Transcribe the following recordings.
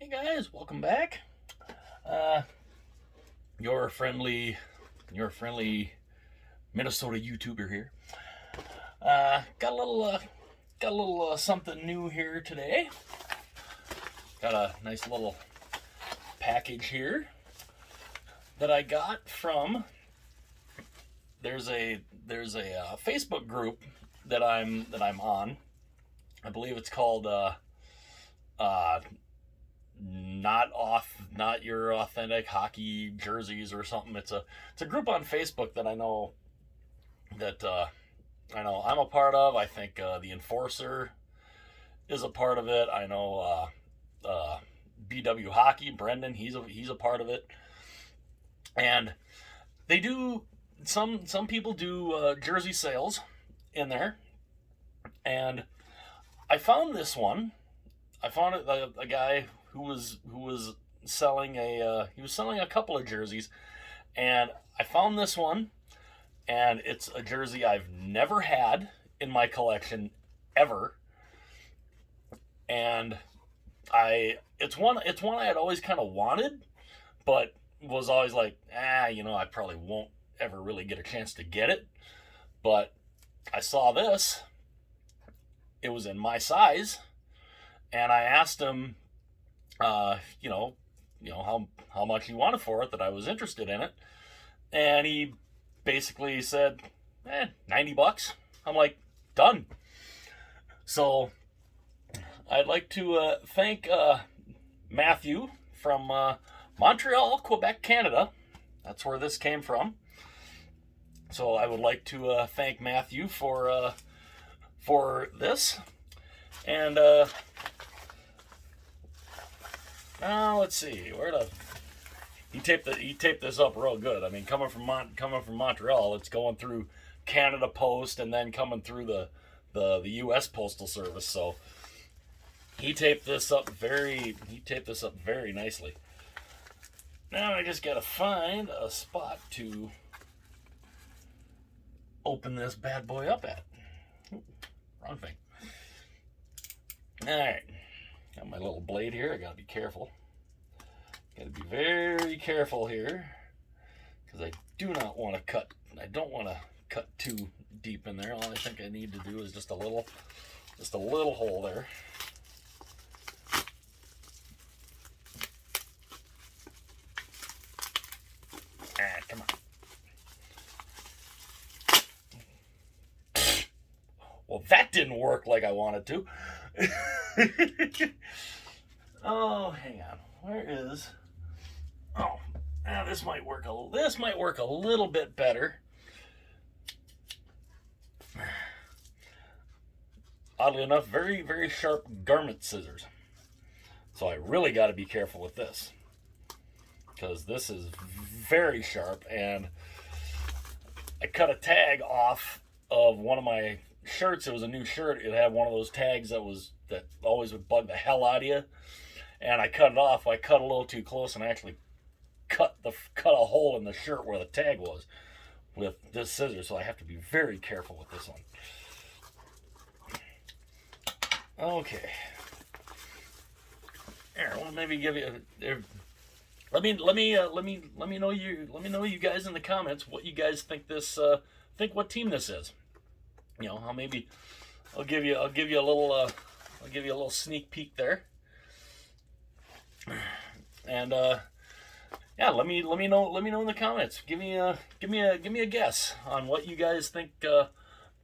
Hey guys, welcome back. Uh, your friendly, your friendly Minnesota YouTuber here. Got a little something new here today. Got a nice little package here that I got from. There's a Facebook group that I'm on. I believe it's called uh, not your authentic hockey jerseys or something. It's a group on Facebook that I know I'm a part of. I think the Enforcer is a part of it. I know BW Hockey, Brendan, he's a part of it, and they do some people do jersey sales in there, and I found this one. I found a guy who was selling a couple of jerseys, and I found this one, and it's a jersey I've never had in my collection ever, and it's one I had always kind of wanted, but was always like, I probably won't ever really get a chance to get it, but I saw this. It was in my size, and I asked him, uh, you know, how much he wanted for it, that I was interested in it, and he basically said, $90. I'm like, done. So I'd like to thank Matthew from Montreal, Quebec, Canada. That's where this came from. So I would like to thank Matthew for this, and now let's see he taped this up real good. I mean, coming from Montreal, it's going through Canada Post and then coming through the U.S. Postal Service. So he taped this up very nicely. Now I just gotta find a spot to open this bad boy up at. Ooh, wrong thing. All right, got my little blade here. I gotta be careful. Gotta be very careful here, because I do not want to cut. I don't want to cut too deep in there. All I think I need to do is just a little hole there. Come on. Well, that didn't work like I wanted to. Oh, hang on. Where is? Oh, this might work a little bit better. Oddly enough, very, very sharp garment scissors. So I really got to be careful with this, because this is very sharp, and I cut a tag off of one of my shirts. It was a new shirt. It had one of those tags that always would bug the hell out of you, and I cut it off. I cut a little too close, and I actually cut a hole in the shirt where the tag was with this scissors. So I have to be very careful with this one. Okay. Here, I want to maybe give you let me know you guys in the comments what you guys think what team this is. I'll give you a little sneak peek there. And let me know in the comments. Give me a guess on what you guys think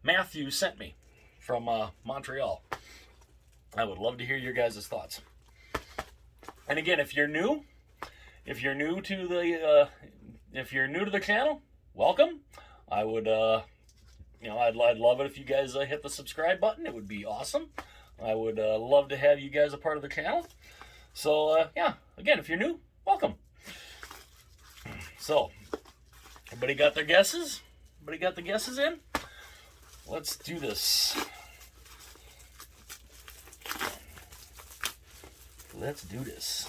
Matthew sent me from Montreal. I would love to hear your guys' thoughts. And again, if you're new to the channel, welcome. I would I'd love it if you guys hit the subscribe button. It would be awesome. I would love to have you guys a part of the channel. So again, if you're new, welcome. So, everybody got their guesses? Everybody got the guesses in? Let's do this. Let's do this.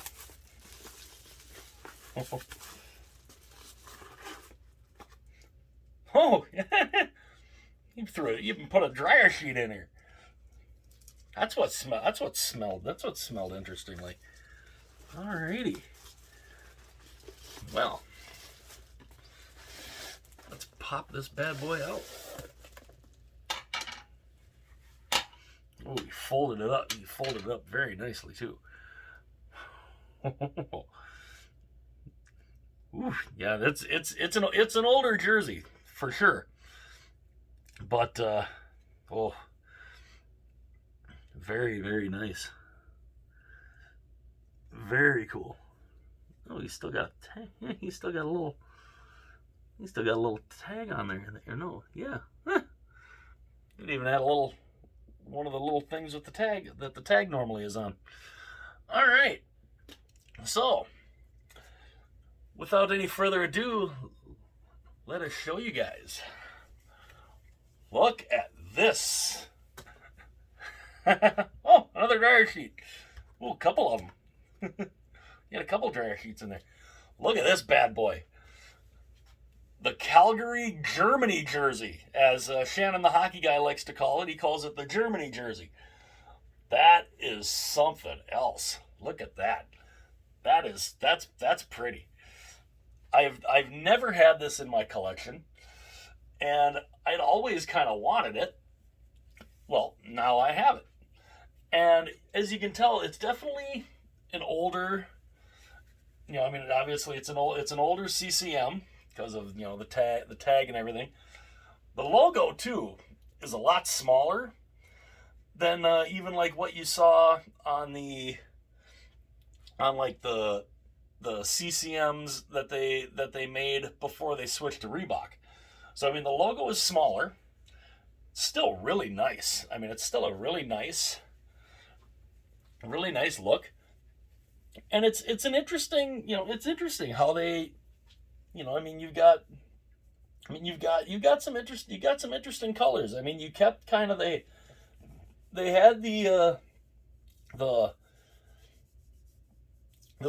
Oh, you threw it. You even put a dryer sheet in here. That's what smelled interestingly. Alrighty. Well, let's pop this bad boy out. Oh, he folded it up. He folded it up very nicely too. Ooh, yeah, it's an older jersey for sure. But oh, very, very nice. Very cool. Oh, he's still got a tag. He's still got a little. He's still got a little tag on there. No, yeah. Huh. It even had a little, one of the little things with the tag that the tag normally is on. All right. So, without any further ado, let us show you guys. Look at this. Oh, another dryer sheet. Oh, a couple of them. You had a couple dryer sheets in there. Look at this bad boy. The Calgary Germany jersey, as Shannon the hockey guy likes to call it. He calls it the Germany jersey. That is something else. Look at that. That's pretty. I've never had this in my collection, and I'd always kind of wanted it. Well, now I have it. And as you can tell, it's definitely an older, I mean, obviously it's an older CCM because of, the tag and everything. The logo too is a lot smaller than even like what you saw on like the CCMs that they made before they switched to Reebok. So I mean, the logo is smaller. Still really nice. I mean, it's still a really nice look. And it's an interesting, it's interesting how they, I mean, you've got some interesting colors. I mean, you kept kind of they had the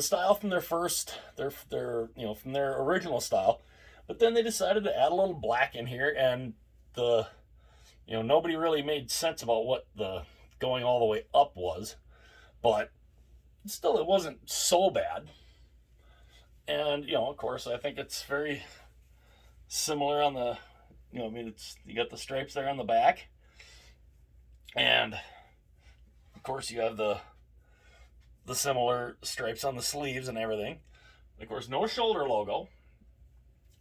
style from their first, from their original style, but then they decided to add a little black in here, and nobody really made sense about what the going all the way up was, but still it wasn't so bad. And of course, I think it's very similar on the, I mean, you got the stripes there on the back, and of course you have the similar stripes on the sleeves and everything. Of course, no shoulder logo.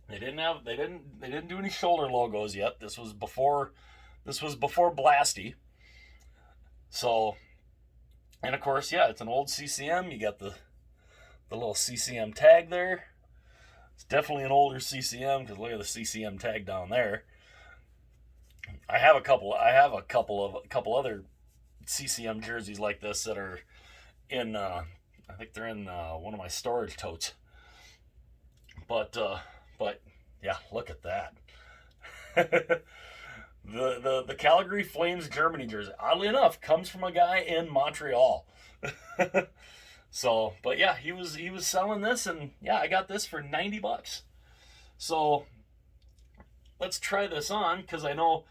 They didn't do any shoulder logos yet. This was before Blasty. So, and of course, yeah, it's an old CCM. You got the little CCM tag there. It's definitely an older CCM because look at the CCM tag down there. I have a couple other CCM jerseys like this that are in. I think they're in one of my storage totes. But yeah, look at that. The Calgary Flames Germany jersey, oddly enough, comes from a guy in Montreal. So, but yeah, he was selling this, and yeah, I got this for $90. So let's try this on, because I know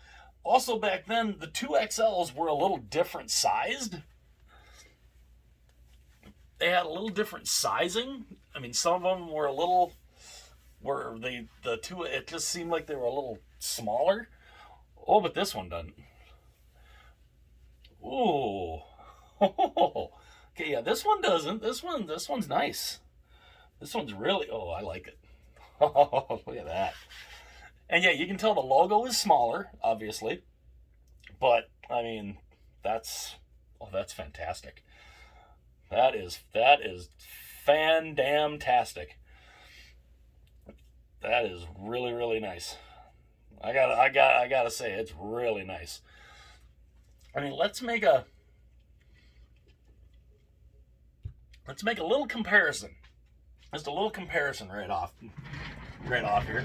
also back then the 2XLs were a little different sized. They had a little different sizing. I mean, some of them were a little, it just seemed like they were a little smaller. Oh, but this one doesn't. Ooh. Okay, yeah, this one doesn't. This one's nice. This one's really, I like it. Oh, look at that. And yeah, you can tell the logo is smaller, obviously. But, I mean, that's fantastic. That is fan-damn-tastic. That is really, really nice. I gotta say, it's really nice. I mean, let's make a little comparison. Just a little comparison right off here.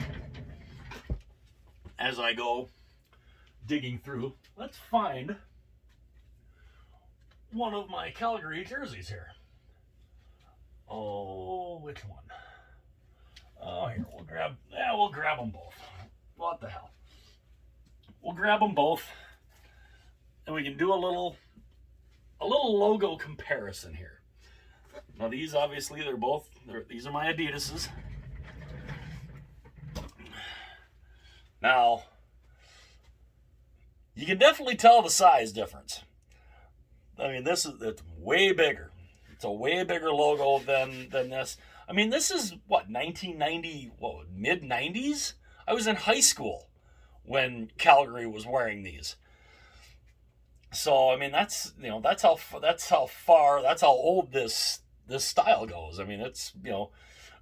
As I go digging through, let's find one of my Calgary jerseys here. Oh, which one? Oh, here, we'll grab them both. What the hell? We'll grab them both, and we can do a little logo comparison here. Now these obviously these are my Adidas's. Now you can definitely tell the size difference. I mean, it's way bigger. It's a way bigger logo than this. I mean, this is what, 1990, what, mid 90s? I was in high school when Calgary was wearing these. So I mean, that's how old this style goes. I mean, it's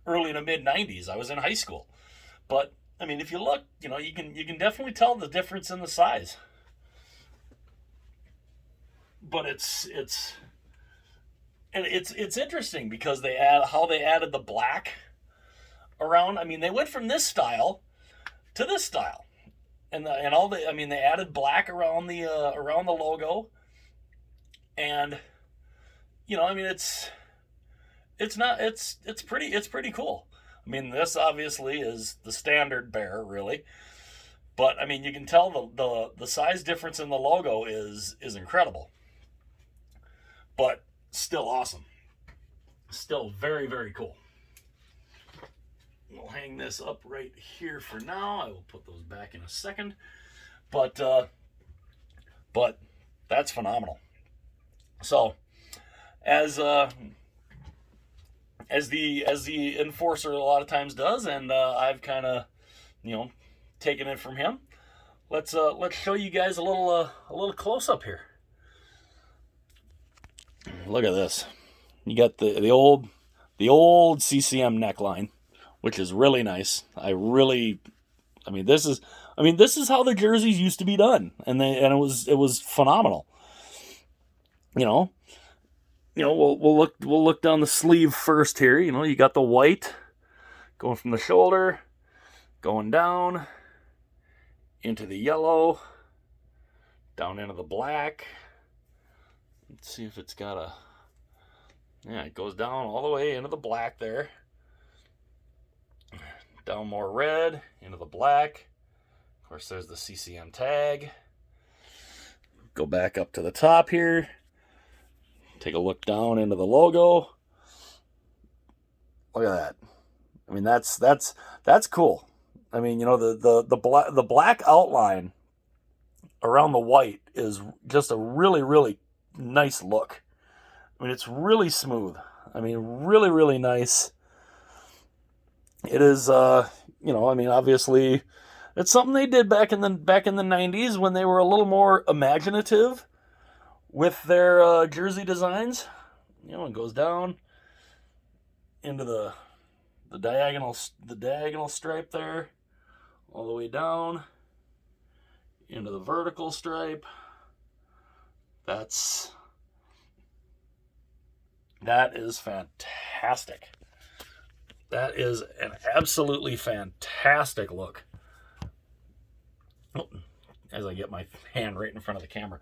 early to mid 90s. I was in high school, but I mean, if you look, you can definitely tell the difference in the size. But it's interesting because they added the black around. I mean, they went from this style to this style, and they added black around the logo, and I mean, it's pretty cool. I mean, this obviously is the standard bear, really, but I mean, you can tell the size difference in the logo is incredible, but still awesome. Still very, very cool. We'll hang this up right here for now. I will put those back in a second. But that's phenomenal. So as the enforcer a lot of times does, and I've kind of taken it from him. Let's show you guys a little close up here. Look at this. You got the old CCM neckline, which is really nice. I mean, this is how the jerseys used to be done, and it was phenomenal. We'll look down the sleeve first here. You got the white going from the shoulder, going down into the yellow, down into the black. Let's see if it's got it goes down all the way into the black there. Down more red, into the black. Of course, there's the CCM tag. Go back up to the top here. Take a look down into the logo. Look at that. I mean, that's cool. I mean, the black outline around the white is just a really, really nice look. I mean, it's really smooth. I mean, really, really nice. It is, I mean, obviously, it's something they did back in the 90s when they were a little more imaginative with their jersey designs. It goes down into the diagonal stripe there, all the way down into the vertical stripe. That is fantastic. That is an absolutely fantastic look. Oh, as I get my hand right in front of the camera.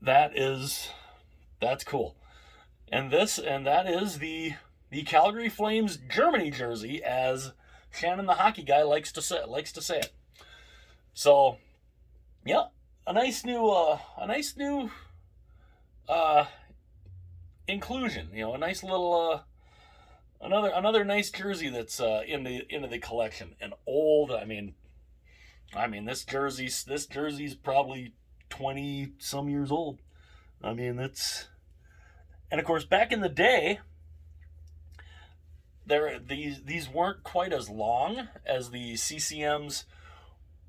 That's cool. And that is the Calgary Flames Germany jersey, as Shannon the hockey guy likes to say it. So, yeah, a nice new inclusion. A nice little another nice jersey that's into the collection. An old, I mean this jersey's probably 20 some years old. I mean, and of course back in the day, these weren't quite as long as the CCMs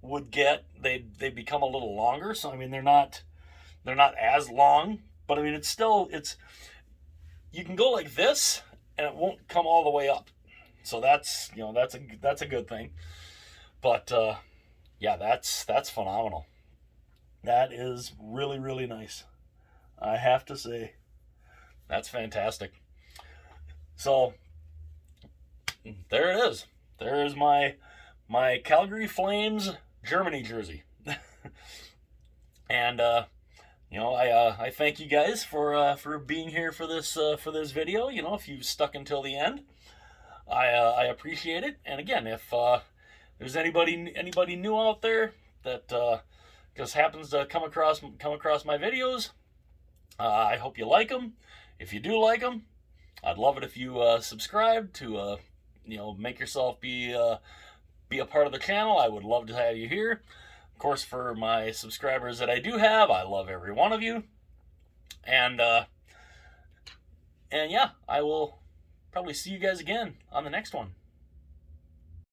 would get. They become a little longer, so I mean they're not as long, but I mean it's you can go like this and it won't come all the way up. So that's a good thing. But yeah, that's phenomenal. That is really, really nice. I have to say, that's fantastic. So there it is. There is my Calgary Flames Germany jersey. And I thank you guys for being here for this video. If you stuck until the end, I appreciate it. And again, if there's anybody new out there that just happens to come across my videos, I hope you like them. If you do like them, I'd love it if you subscribe to make yourself be a part of the channel. I would love to have you here. Of course, for my subscribers that I do have, I love every one of you. And yeah, I will probably see you guys again on the next one.